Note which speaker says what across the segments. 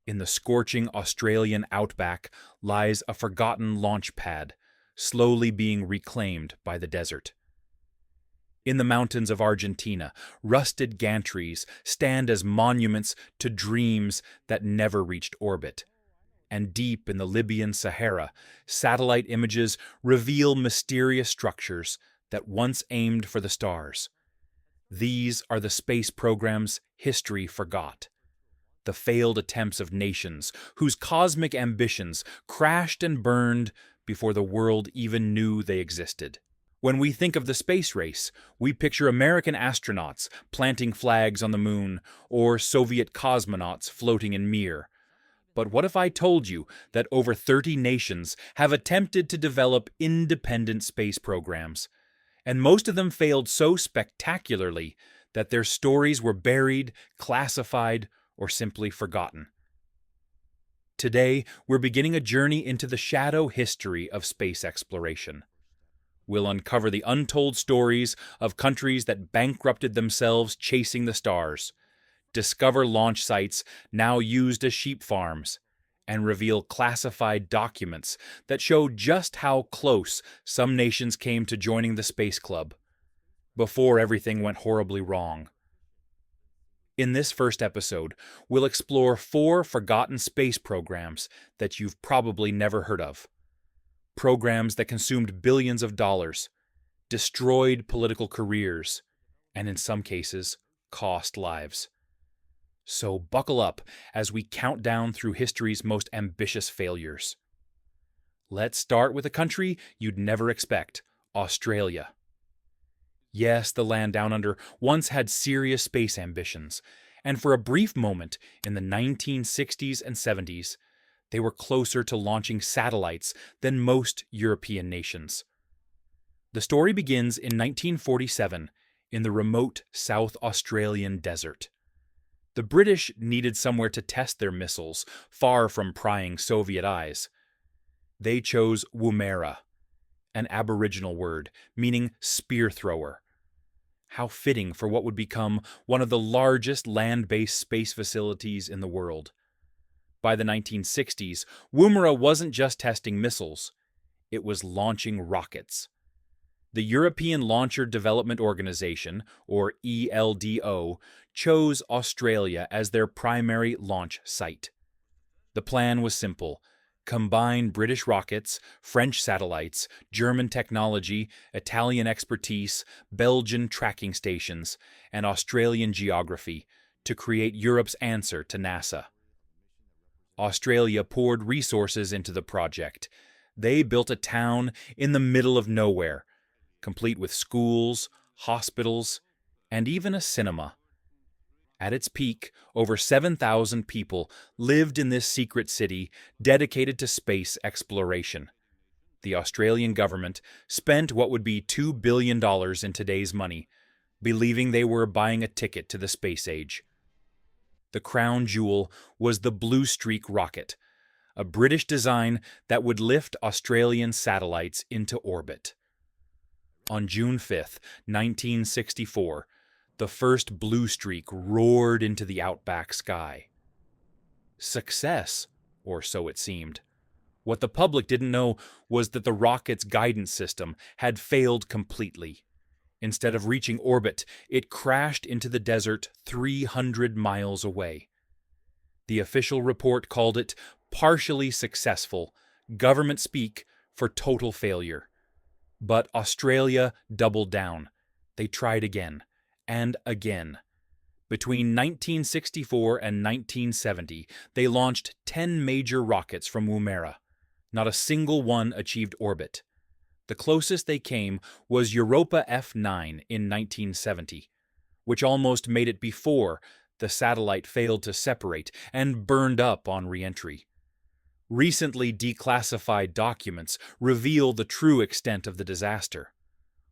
Speaker 1: In the scorching Australian outback lies a forgotten launch pad, slowly being reclaimed by the desert. In the mountains of Argentina, rusted gantries stand as monuments to dreams that never reached orbit. And deep in the Libyan Sahara, satellite images reveal mysterious structures that once aimed for the stars. These are the space programs history forgot. The failed attempts of nations whose cosmic ambitions crashed and burned before the world even knew they existed. When we think of the space race, we picture American astronauts planting flags on the moon or Soviet cosmonauts floating in Mir. But what if I told you that over 30 nations have attempted to develop independent space programs, and most of them failed so spectacularly that their stories were buried, classified, or simply forgotten? Today, we're beginning a journey into the shadow history of space exploration. We'll uncover the untold stories of countries that bankrupted themselves chasing the stars, discover launch sites now used as sheep farms, and reveal classified documents that show just how close some nations came to joining the Space Club before everything went horribly wrong. In this first episode, we'll explore 4 forgotten space programs that you've probably never heard of. Programs that consumed billions of dollars, destroyed political careers, and in some cases, cost lives. So buckle up as we count down through history's most ambitious failures. Let's start with a country you'd never expect, Australia. Yes, the land down under once had serious space ambitions, and for a brief moment in the 1960s and 70s, they were closer to launching satellites than most European nations. The story begins in 1947 in the remote South Australian desert. The British needed somewhere to test their missiles, far from prying Soviet eyes. They chose Woomera, an Aboriginal word meaning spear thrower. How fitting for what would become one of the largest land-based space facilities in the world. By the 1960s, Woomera wasn't just testing missiles, it was launching rockets. The European Launcher Development Organization, or ELDO, chose Australia as their primary launch site. The plan was simple: combine British rockets, French satellites, German technology, Italian expertise, Belgian tracking stations, and Australian geography to create Europe's answer to NASA. Australia poured resources into the project. They built a town in the middle of nowhere, complete with schools, hospitals, and even a cinema. At its peak, over 7,000 people lived in this secret city dedicated to space exploration. The Australian government spent what would be $2 billion in today's money, believing they were buying a ticket to the space age. The crown jewel was the Blue Streak rocket, a British design that would lift Australian satellites into orbit. On June 5, 1964, the first Blue Streak roared into the outback sky. Success, or so it seemed. What the public didn't know was that the rocket's guidance system had failed completely. Instead of reaching orbit, it crashed into the desert 300 miles away. The official report called it partially successful, government speak for total failure. But Australia doubled down. They tried again, and again. Between 1964 and 1970, they launched 10 major rockets from Woomera. Not a single one achieved orbit. The closest they came was Europa F9 in 1970, which almost made it before the satellite failed to separate and burned up on re-entry. Recently declassified documents reveal the true extent of the disaster.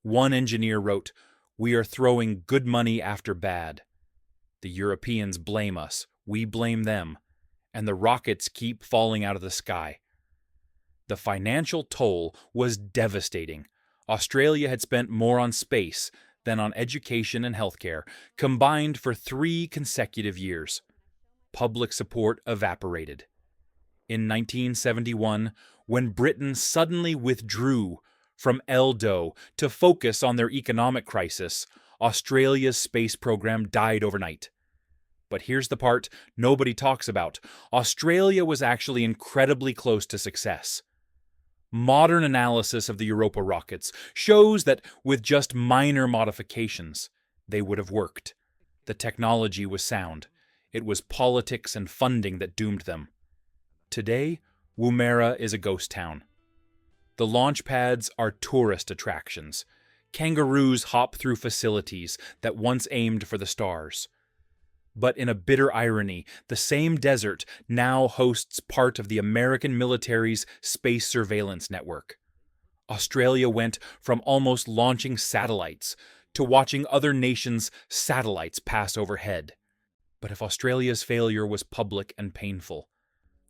Speaker 1: One engineer wrote, "We are throwing good money after bad. The Europeans blame us, we blame them, and the rockets keep falling out of the sky." The financial toll was devastating. Australia had spent more on space than on education and healthcare, combined for 3 consecutive years. public support evaporated. In 1971, when Britain suddenly withdrew from ELDO to focus on their economic crisis, Australia's space program died overnight. But here's the part nobody talks about. Australia was actually incredibly close to success. Modern analysis of the Europa rockets shows that with just minor modifications, they would have worked. The technology was sound. It was politics and funding that doomed them. Today, Woomera is a ghost town. The launch pads are tourist attractions. Kangaroos hop through facilities that once aimed for the stars. But in a bitter irony, the same desert now hosts part of the American military's space surveillance network. Australia went from almost launching satellites to watching other nations' satellites pass overhead. But if Australia's failure was public and painful,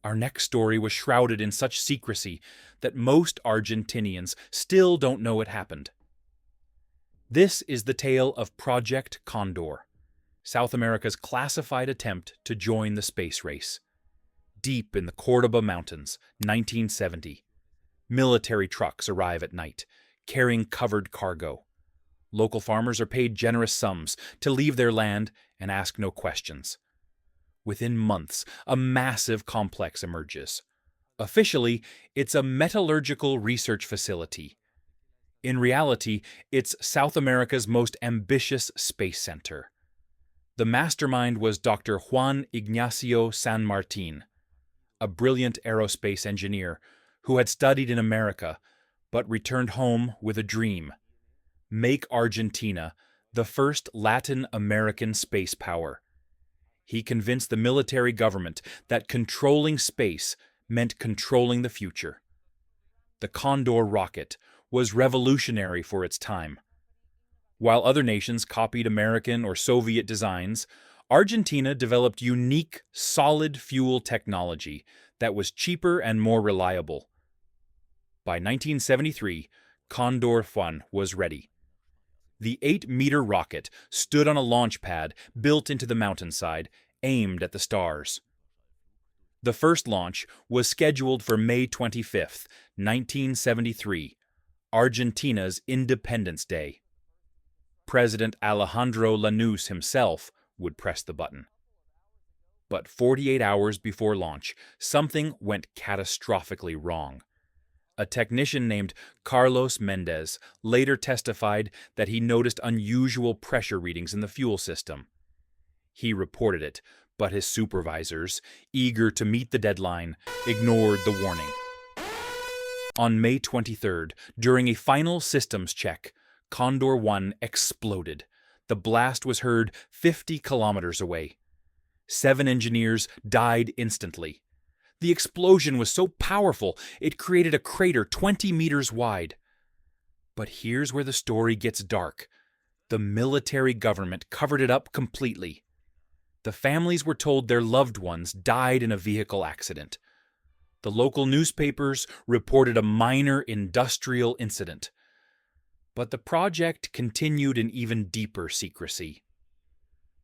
Speaker 1: our next story was shrouded in such secrecy that most Argentinians still don't know it happened. This is the tale of Project Condor, South America's classified attempt to join the space race. Deep in the Cordoba Mountains, 1970, military trucks arrive at night, carrying covered cargo. Local farmers are paid generous sums to leave their land and ask no questions. Within months, a massive complex emerges. Officially, it's a metallurgical research facility. In reality, it's South America's most ambitious space center. The mastermind was Dr. Juan Ignacio San Martin, a brilliant aerospace engineer who had studied in America but returned home with a dream: make Argentina the first Latin American space power. He convinced the military government that controlling space meant controlling the future. The Condor rocket was revolutionary for its time. While other nations copied American or Soviet designs, Argentina developed unique solid fuel technology that was cheaper and more reliable. By 1973, Condor 1 was ready. The 8-meter rocket stood on a launch pad built into the mountainside, aimed at the stars. The first launch was scheduled for May 25, 1973, Argentina's Independence Day. President Alejandro Lanús himself would press the button. But 48 hours before launch, something went catastrophically wrong. A technician named Carlos Mendez later testified that he noticed unusual pressure readings in the fuel system. He reported it, but his supervisors, eager to meet the deadline, ignored the warning. On May 23rd, during a final systems check, Condor 1 exploded. The blast was heard 50 kilometers away. 7 engineers died instantly. The explosion was so powerful, it created a crater 20 meters wide. But here's where the story gets dark. The military government covered it up completely. The families were told their loved ones died in a vehicle accident. The local newspapers reported a minor industrial incident. But the project continued in even deeper secrecy.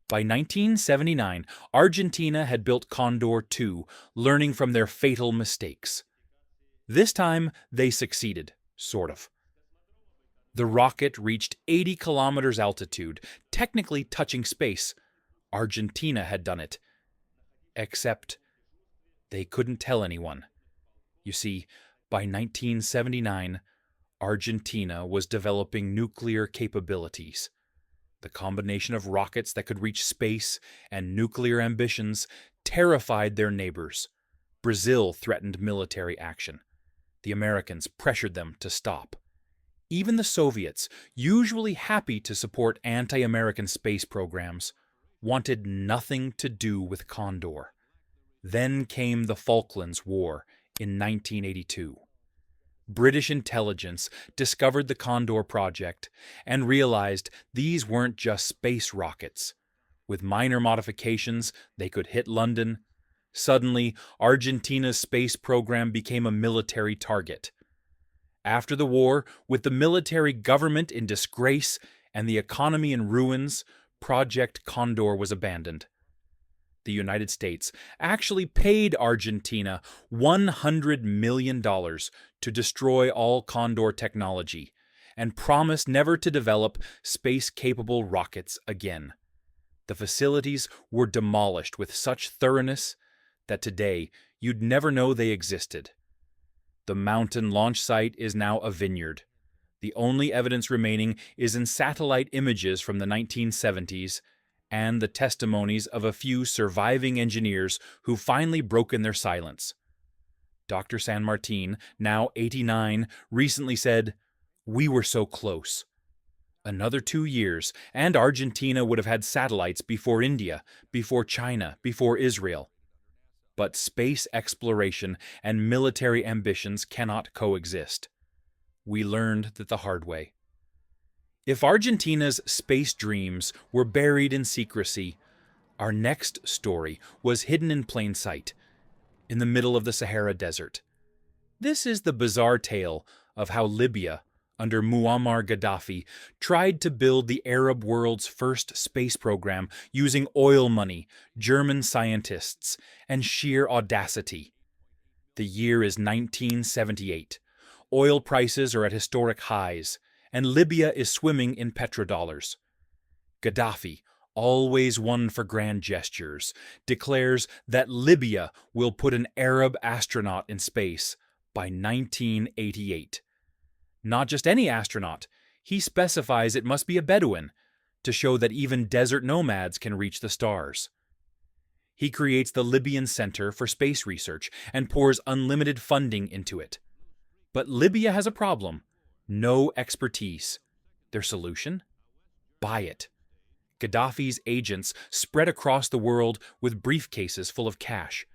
Speaker 1: By 1979, Argentina had built Condor 2, learning from their fatal mistakes. This time, they succeeded, sort of. The rocket reached 80 kilometers altitude, technically touching space. Argentina had done it. Except they couldn't tell anyone. You see, by 1979, Argentina was developing nuclear capabilities. The combination of rockets that could reach space and nuclear ambitions terrified their neighbors. Brazil threatened military action. The Americans pressured them to stop. Even the Soviets, usually happy to support anti-American space programs, wanted nothing to do with Condor. Then came the Falklands War in 1982. British intelligence discovered the Condor project and realized these weren't just space rockets. With minor modifications, they could hit London. Suddenly, Argentina's space program became a military target. After the war, with the military government in disgrace and the economy in ruins, Project Condor was abandoned. the United States, actually paid Argentina $100 million to destroy all Condor technology and promised never to develop space-capable rockets again. The facilities were demolished with such thoroughness that today you'd never know they existed. The mountain launch site is now a vineyard. The only evidence remaining is in satellite images from the 1970s and the testimonies of a few surviving engineers who've finally broken their silence. Dr. San Martin, now 89, recently said, "We were so close. Another 2 years, and Argentina would have had satellites before India, before China, before Israel. But space exploration and military ambitions cannot coexist. We learned that the hard way." If Argentina's space dreams were buried in secrecy, our next story was hidden in plain sight, in the middle of the Sahara Desert. This is the bizarre tale of how Libya, under Muammar Gaddafi, tried to build the Arab world's first space program using oil money, German scientists, and sheer audacity. The year is 1978. Oil prices are at historic highs, and Libya is swimming in petrodollars. Gaddafi, always one for grand gestures, declares that Libya will put an Arab astronaut in space by 1988. Not just any astronaut, he specifies it must be a Bedouin, to show that even desert nomads can reach the stars. He creates the Libyan Center for Space Research and pours unlimited funding into it. But Libya has a problem: no expertise. Their solution? Buy it. Gaddafi's agents spread across the world with briefcases full of cash.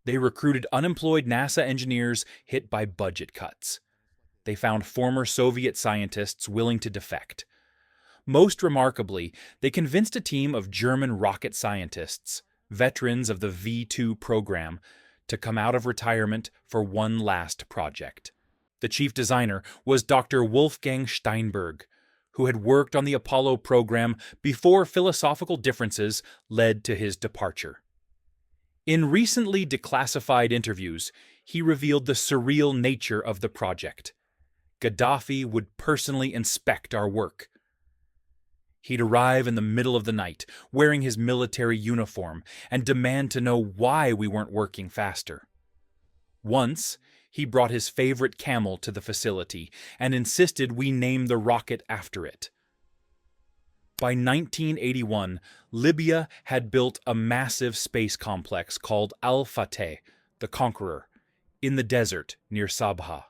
Speaker 1: They recruited unemployed NASA engineers hit by budget cuts. They found former Soviet scientists willing to defect. Most remarkably, they convinced a team of German rocket scientists, veterans of the V2 program, to come out of retirement for one last project. The chief designer was Dr. Wolfgang Steinberg, who had worked on the Apollo program before philosophical differences led to his departure. In recently declassified interviews, he revealed the surreal nature of the project. Gaddafi would personally inspect our work. He'd arrive in the middle of the night, wearing his military uniform, and demand to know why we weren't working faster. Once, he brought his favorite camel to the facility and insisted we name the rocket after it. By 1981, Libya had built a massive space complex called Al-Fateh, the Conqueror, in the desert near Sabha.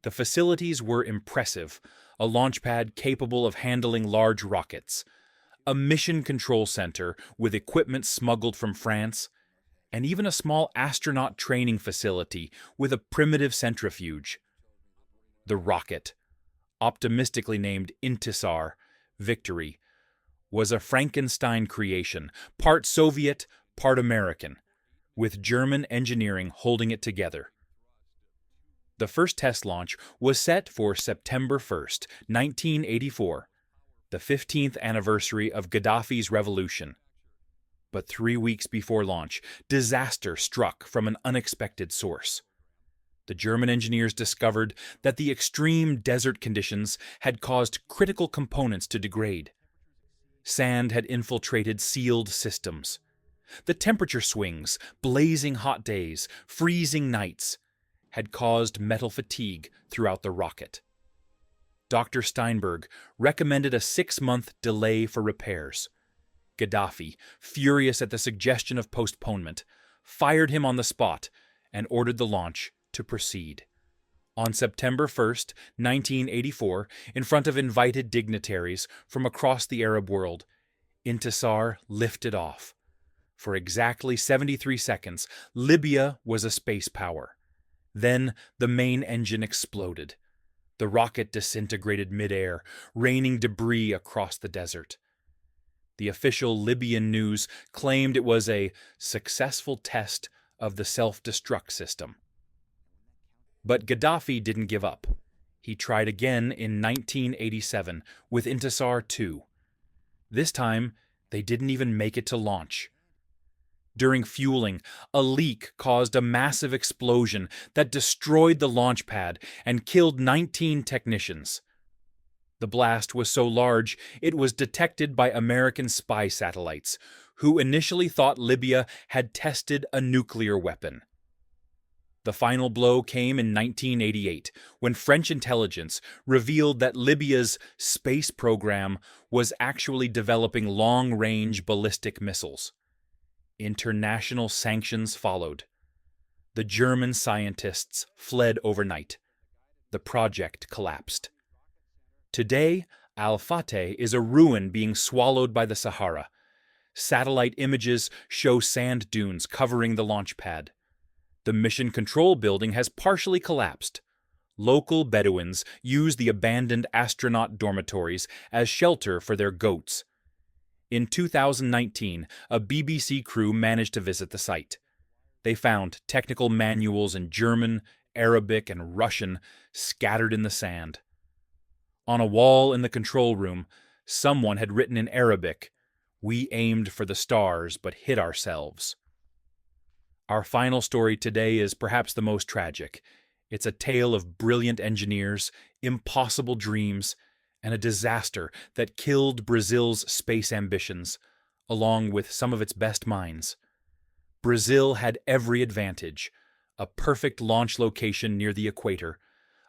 Speaker 1: The facilities were impressive: a launch pad capable of handling large rockets, a mission control center with equipment smuggled from France, and even a small astronaut training facility with a primitive centrifuge. The rocket, optimistically named Intisar, Victory, was a Frankenstein creation, part Soviet, part American, with German engineering holding it together. The first test launch was set for September 1st, 1984, the 15th anniversary of Gaddafi's revolution. But 3 weeks before launch, disaster struck from an unexpected source. The German engineers discovered that the extreme desert conditions had caused critical components to degrade. Sand had infiltrated sealed systems. The temperature swings, blazing hot days, freezing nights, had caused metal fatigue throughout the rocket. Dr. Steinberg recommended a 6-month delay for repairs. Gaddafi, furious at the suggestion of postponement, fired him on the spot and ordered the launch to proceed. On September 1st, 1984, in front of invited dignitaries from across the Arab world, Intisar lifted off. For exactly 73 seconds, Libya was a space power. Then the main engine exploded. The rocket disintegrated midair, raining debris across the desert. The official Libyan news claimed it was a successful test of the self-destruct system. But Gaddafi didn't give up. He tried again in 1987 with Intisar 2. This time, they didn't even make it to launch. During fueling, a leak caused a massive explosion that destroyed the launch pad and killed 19 technicians. The blast was so large it was detected by American spy satellites, who initially thought Libya had tested a nuclear weapon. The final blow came in 1988, when French intelligence revealed that Libya's space program was actually developing long-range ballistic missiles. International sanctions followed. The German scientists fled overnight. The project collapsed. Today, Al-Fateh is a ruin being swallowed by the Sahara. Satellite images show sand dunes covering the launch pad. The mission control building has partially collapsed. Local Bedouins use the abandoned astronaut dormitories as shelter for their goats. In 2019, a BBC crew managed to visit the site. They found technical manuals in German, Arabic, and Russian scattered in the sand. On a wall in the control room, someone had written in Arabic, "We aimed for the stars but hit ourselves." Our final story today is perhaps the most tragic. It's a tale of brilliant engineers, impossible dreams, and a disaster that killed Brazil's space ambitions, along with some of its best minds. Brazil had every advantage: a perfect launch location near the equator,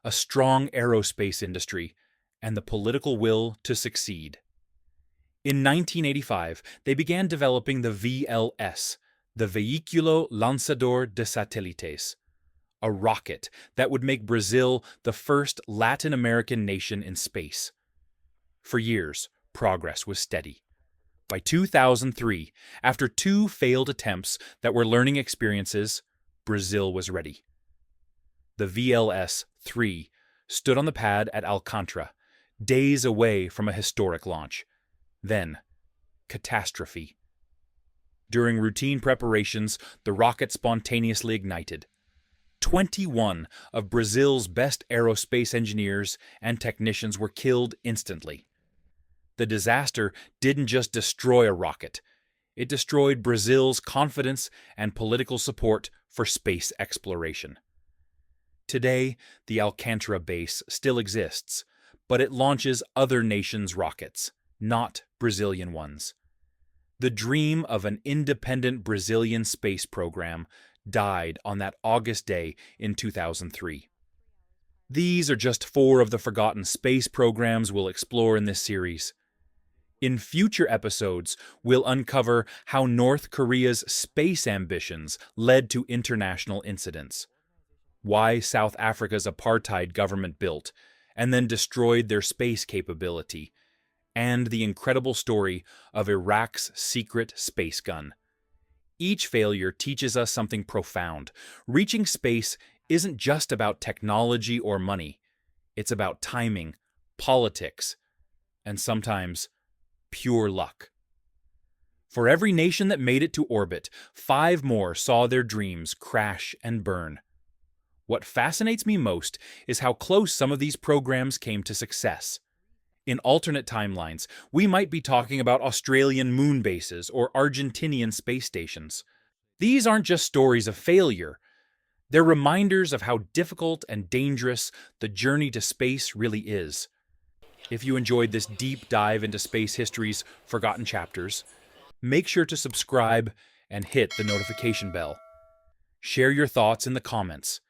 Speaker 1: a strong aerospace industry, and the political will to succeed. In 1985, they began developing the VLS, the Veículo Lançador de Satélites, a rocket that would make Brazil the first Latin American nation in space. For years, progress was steady. By 2003, after 2 failed attempts that were learning experiences, Brazil was ready. The VLS-3 stood on the pad at Alcântara, days away from a historic launch. Then, catastrophe. During routine preparations, the rocket spontaneously ignited. 21 of Brazil's best aerospace engineers and technicians were killed instantly. The disaster didn't just destroy a rocket. It destroyed Brazil's confidence and political support for space exploration. Today, the Alcântara base still exists, but it launches other nations' rockets, not Brazilian ones. The dream of an independent Brazilian space program died on that August day in 2003. These are just 4 of the forgotten space programs we'll explore in this series. In future episodes, we'll uncover how North Korea's space ambitions led to international incidents, why South Africa's apartheid government built and then destroyed their space capability, and the incredible story of Iraq's secret space gun. Each failure teaches us something profound. Reaching space isn't just about technology or money. It's about timing, politics, and sometimes pure luck. For every nation that made it to orbit, 5 more saw their dreams crash and burn. What fascinates me most is how close some of these programs came to success. In alternate timelines, we might be talking about Australian moon bases or Argentinian space stations. These aren't just stories of failure. They're reminders of how difficult and dangerous the journey to space really is. If you enjoyed this deep dive into space history's forgotten chapters, make sure to subscribe and hit the notification bell. Share your thoughts in the comments,